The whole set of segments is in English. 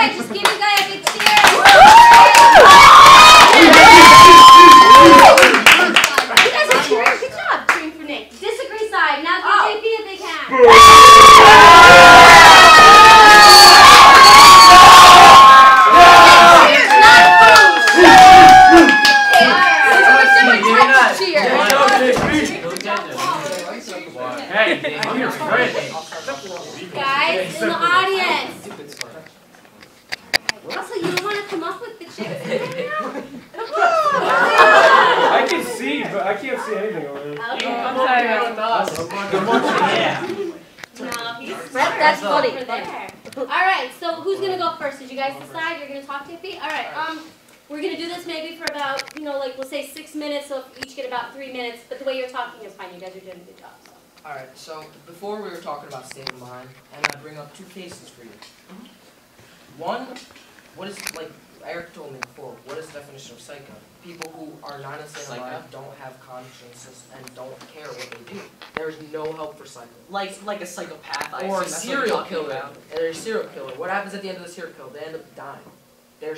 Alright, just give you guys a big cheer. You guys are cheering. Good job cheering for Nick. Disagree side. Now give JP a big hand. Guys in the audience. Also, you don't want to come up with the chicks right now? I can see, but I can't see anything over there. Okay. I'm sorry, No, that's funny. Alright, so who's going to go first? Did you guys decide? You're going to talk to JP? Alright, we're going to do this maybe for about, like we'll say 6 minutes, so each get about 3 minutes, but the way you're talking is fine. You guys are doing a good job. So. Alright, so before we were talking about state of mind, and I bring up 2 cases for you. One, what is, like Eric told me before, what is the definition of psycho? People who are not in state of mind, don't have consciences, and don't care what they do. There's no help for psycho. Like a psychopath. Or a serial killer. They're a serial killer. What happens at the end of the serial killer? They end up dying. They're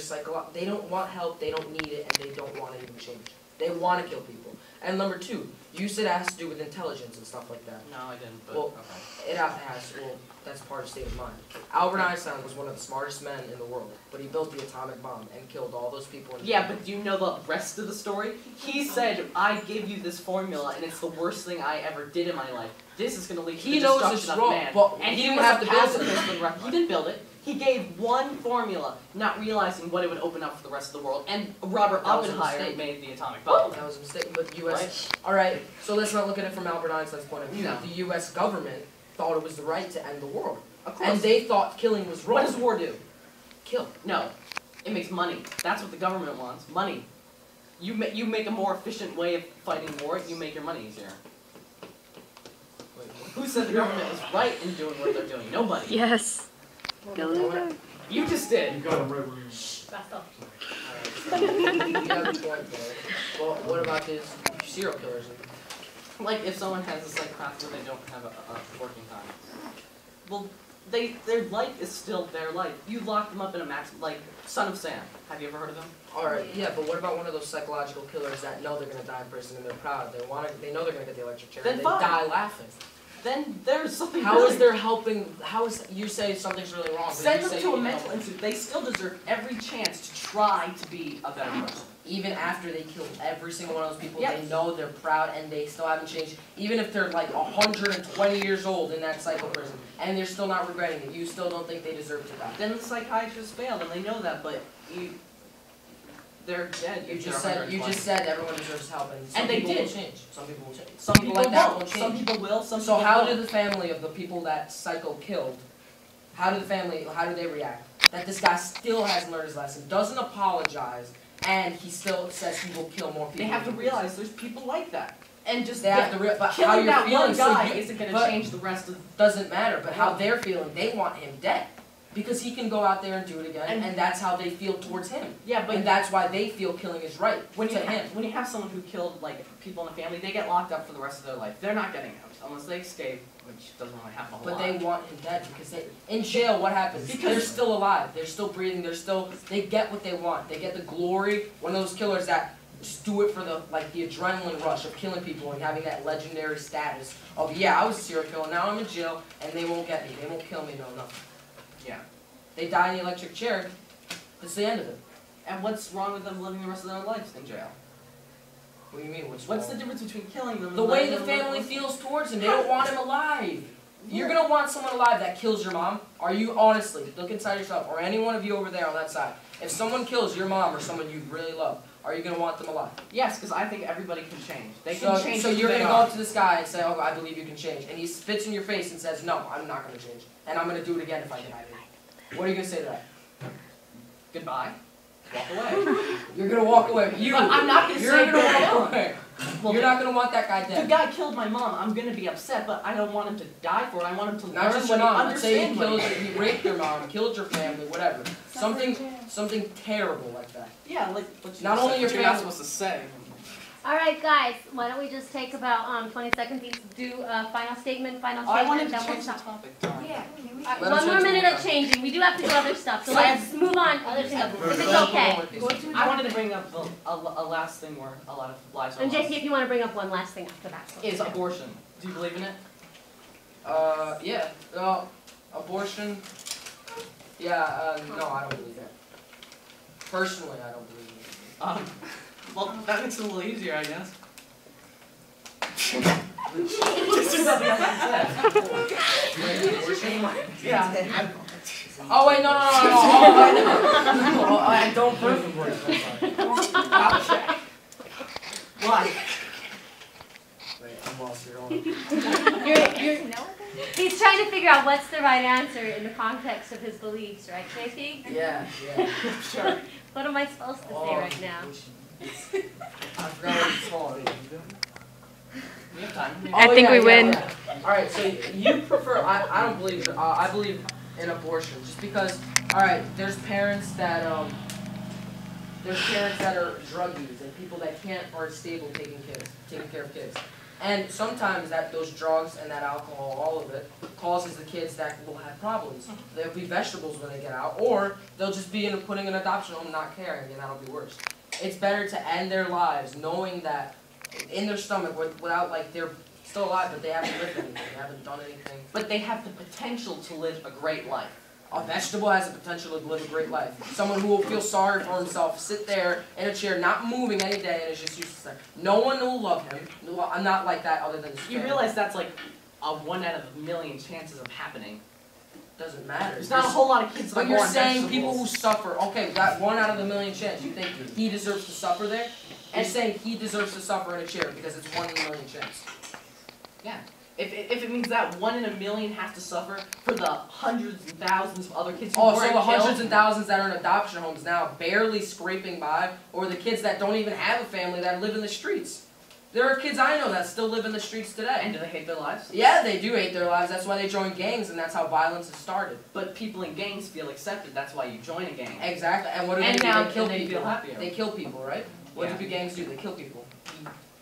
they don't want help, they don't need it, and they don't want to even change. They want to kill people. And number 2, you said it has to do with intelligence and stuff like that. No, I didn't, but well, okay. It has, well, that's part of state of mind. Albert Einstein was one of the smartest men in the world, but he built the atomic bomb and killed all those people. Yeah, but do you know the rest of the story? He said, I give you this formula, and it's the worst thing I ever did in my life. This is going to lead to the destruction of man. But and he he didn't was have to build it. He didn't build it. He gave one formula, not realizing what it would open up for the rest of the world. And Robert Oppenheimer made the atomic bomb. That was a mistake, but the U.S. Right. All right, so let's not look at it from Albert Einstein's point of view. No. The U.S. government thought it was the right to end the world, and they thought killing was wrong. What does war do? Kill. No, it makes money. That's what the government wants. Money. You make a more efficient way of fighting war. You make your money easier. Wait, who said the government was right in doing what they're doing? Nobody. Yes. You just did. You got him right where you Well, what about these serial killers? Like if someone has a psychopath where they don't have a working time. Well, their life is still their life. You lock them up in a like Son of Sam. Have you ever heard of them? Alright, yeah, but what about one of those psychological killers that know they're gonna die in prison and they're proud? They know they're gonna get the electric chair. Then and they fine. die laughing. Then there's something. How is there helping? How is you say something's really wrong? Send them to a mental institute. They still deserve every chance to try to be a better person. Even after they killed every single one of those people, they know they're proud and they still haven't changed. Even if they're like 120 years old in that psycho prison and they're still not regretting it, you still don't think they deserve to die. Then the psychiatrists failed and they know that, but they're dead. You just said everyone deserves help, and some they people did will change. Some people will change. Some people like that won't change. Some people will. Some so people how won't. did the family of the people that Psycho killed? How do they react? That this guy still hasn't learned his lesson, doesn't apologize, and he still says he will kill more people. They have to realize there's people like that, and just they have to realize. But killing how you're that feeling, one guy isn't going to change the rest of. Doesn't matter. But how they're feeling, they want him dead. Because he can go out there and do it again, and that's how they feel towards him. Yeah, but and that's why they feel killing is right when you have someone who killed like people in a family, they get locked up for the rest of their life. They're not getting out unless they escape, which doesn't really happen a whole lot. But they want him dead because in jail, what happens? Because they're still alive. They're still breathing. They get what they want. They get the glory. One of those killers that just do it for the adrenaline rush of killing people and having that legendary status of I was a serial killer. Now I'm in jail and they won't get me. They won't kill me. No nothing. Yeah. They die in the electric chair. That's the end of it. And what's wrong with them living the rest of their lives in jail? What do you mean? What's the difference between killing them and the way the family feels towards him? They don't want him alive. You're gonna want someone alive that kills your mom? Are you honestly, look inside yourself, or any one of you over there on that side, if someone kills your mom or someone you really love, are you gonna want them alive? Yes, because I think everybody can change. They can change. So you're gonna go up to this guy and say, "Oh, I believe you can change," and he spits in your face and says, "No, I'm not gonna change, and I'm gonna do it again if I can." What are you gonna say to that? Goodbye. Walk away. You're gonna walk away. I'm not gonna say walk away. Well, you're not gonna want that guy dead. The guy killed my mom. I'm gonna be upset, but I don't want him to die for it. I want him to not just your mom. Let's say he raped your mom, killed your family, whatever. Something terrible like that. Yeah, like not only your family. You're not supposed to say. All right, guys. Why don't we just take about 20 seconds each to do a final statement, I wanted to then we'll change the stop. topic. Sorry. One more minute of changing. We do have to do other stuff, so let's move on. Other stuff, if it's okay. I wanted to bring up a last thing where a lot of lives are And JP, lost. if you want to bring up one last thing after that. Is abortion. Do you believe in it? Yeah. Abortion. Yeah. No, I don't believe it. Personally, I don't believe it. Well, that makes it a little easier, I guess. Yeah. Oh wait, no. Oh, I don't believe in abortion. I'm sorry. Okay. Why? Wait, I'm lost here. He's trying to figure out what's the right answer in the context of his beliefs, right, JP? Yeah. Sure. What am I supposed to say right now? I forgot what it's called. We have time. I think we win. Alright, so you prefer, I don't believe, I believe in abortion, just because, alright, there's parents that are drug users and people that aren't stable taking care of kids. And sometimes those drugs and that alcohol, all of it, causes the kids that will have problems. They'll be vegetables when they get out, or they'll just be putting in an adoption home not caring, and that'll be worse. It's better to end their lives knowing that in their stomach, without, like, they're still alive, but they haven't lived anything, they haven't done anything. But they have the potential to live a great life. A vegetable has the potential to live a great life. Someone who will feel sorry for himself, sit there in a chair, not moving any day, and is just used to there. No one will love him. I'm not like that other than his You family. realize that's like a 1 out of a million chances of happening. Doesn't matter. There's not a whole lot of kids that But are you're born saying vegetables. people who suffer, okay, that 1 out of a million chance, you think he deserves to suffer there? And you're saying he deserves to suffer in a chair because it's 1 in a million chance. Yeah. If it means that 1 in a million has to suffer for the hundreds and thousands of other kids who Oh, weren't so the killed, hundreds and thousands that are in adoption homes now, barely scraping by, or the kids that don't even have a family that live in the streets. There are kids I know that still live in the streets today. And do they hate their lives? Yeah, they do hate their lives. That's why they join gangs, and that's how violence has started. But people in gangs feel accepted. That's why you join a gang. Exactly. And what do And they do? now They kill they people. feel happier. They kill people, right? What Yeah. do gangs do? They kill people.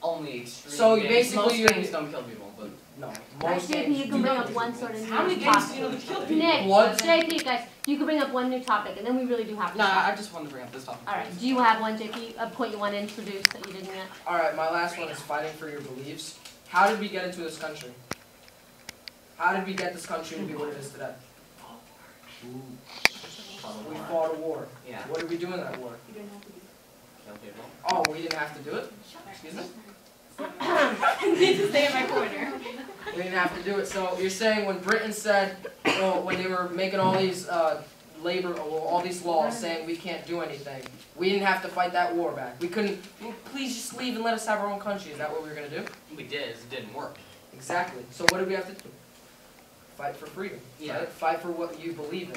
Only extreme So gangs. basically Most you're- gangs don't kill people, but No. Alright, Most JP, gangs you do can bring kill up one people. sort of how many new gangs topic. do you know that kill people? Nick, What? JP, guys, you can bring up one new topic, and then we really do have to No, stop. I just wanted to bring up this topic. Alright, do you have one, JP, a point you want to introduce that you didn't yet? Alright, my last one is fighting for your beliefs. How did we get into this country? How did we get this country to be what it is today? We fought a war. Yeah. What did we do in that war? Kill people. Oh, we didn't have to do it? Excuse me? You need to stay in my corner. We didn't have to do it. So you're saying when Britain said, well, when they were making all these all these laws saying we can't do anything, we didn't have to fight that war back. We couldn't, well, please just leave and let us have our own country. Is that what we were going to do? We did. It didn't work. Exactly. So what did we have to do? Fight for freedom. Yeah. Right? Fight for what you believe in.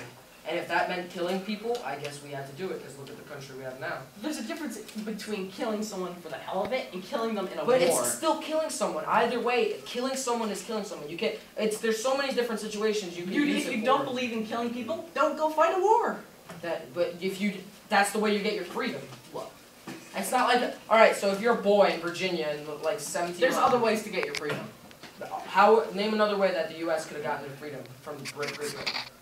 And if that meant killing people, I guess we had to do it, because look at the country we have now. There's a difference between killing someone for the hell of it and killing them in a But war. it's still killing someone. Either way, killing someone is killing someone. You can't. There's so many different situations you can use If it you for. don't believe in killing people, don't go fight a war. But if you, that's the way you get your freedom. What? It's not like, all right. So if you're a boy in Virginia and like 17, There's other ways to get your freedom. Name another way that the U.S. could have gotten their freedom from Great Britain,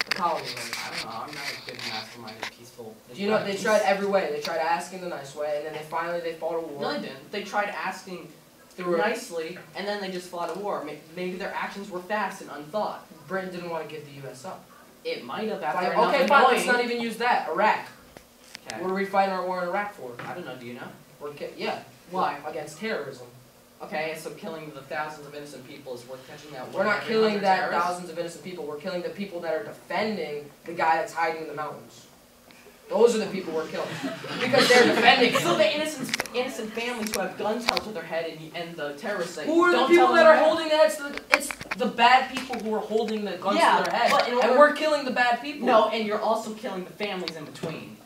the colony. I don't know. I'm not a good masterminded, peaceful. You know, they tried every way. They tried asking the nice way, and then they fought a war. No, they didn't. They tried asking nicely, and then they just fought a war. Maybe their actions were fast and unthought. Britain didn't want to give the U.S. up. It might have after Fine, enough okay, fine. Let's annoying- not even use that. Iraq. Okay. What are we fighting our war in Iraq for? I don't know. Do you know? Yeah. Why? Against terrorism. Okay, so killing the thousands of innocent people is worth catching that war. We're not every killing 100 that terrorists? thousands of innocent people. We're killing the people that are defending the guy that's hiding in the mountains. Those are the people we're killing because they're defending him. So the innocent families who have guns held to their head and the terrorists say, Who are the don't people tell that them are that. holding the heads? It's the bad people who are holding the guns Yeah, to their head, but in and order- we're killing the bad people. No, and you're also killing the families in between.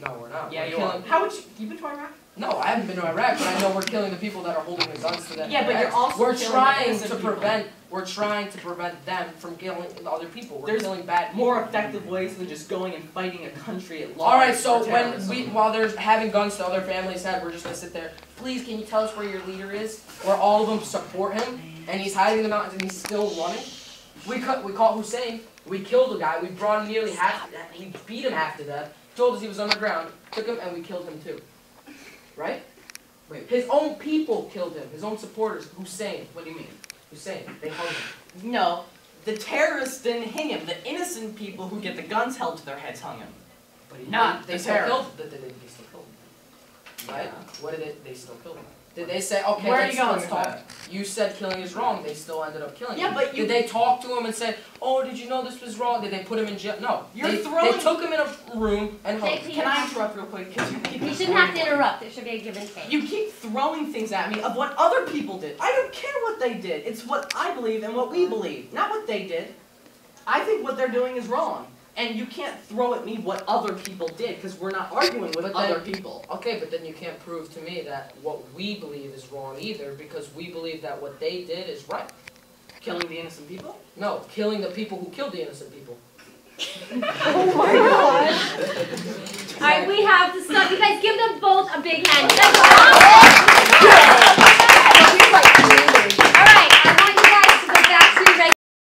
No, we're not. Yeah, We're you killing. are. How would you been to Iraq? No, I haven't been to Iraq, but I know we're killing the people that are holding the guns to them. Yeah, but you're also we're killing trying innocent to people. prevent. We're trying to prevent them from killing other people. We're There's killing bad people. More effective ways than just going and fighting a country at large. All right, so for when terrorism. while they're having guns to other families' head, we're just gonna sit there. Please, can you tell us where your leader is? Where all of them support him, and he's hiding in the mountains and he's still running. We caught Hussein. We killed a guy. We brought him nearly half. We beat him half to death. Told us he was underground. Took him and we killed him too. Right? Wait. His own people killed him. His own supporters. Hussein. What do you mean? Hussein. They hung him. No, the terrorists didn't hang him. The innocent people who get the guns held to their heads hung him. But Not they the still terrorists. killed. They still killed him. Right? Yeah. What did they still killed him? Did they say, okay, Where are you going let's with talk? that? You said killing is wrong. They still ended up killing him. Yeah, but you- Did they talk to him and say, oh, did you know this was wrong? Did they put him in jail? No. You're they throwing- took him in a room and hung him. Take Can I interrupt real quick? Because you keep You shouldn't have to interrupt. There should be a give and take. You keep throwing things at me of what other people did. I don't care what they did. It's what I believe and what we believe, not what they did. I think what they're doing is wrong. And you can't throw at me what other people did, because we're not arguing with But other then- people. Okay, but then you can't prove to me that what we believe is wrong either, because we believe that what they did is right. Killing the innocent people? No, killing the people who killed the innocent people. Oh my god. Alright, we have to stop. You guys give them both a big hand.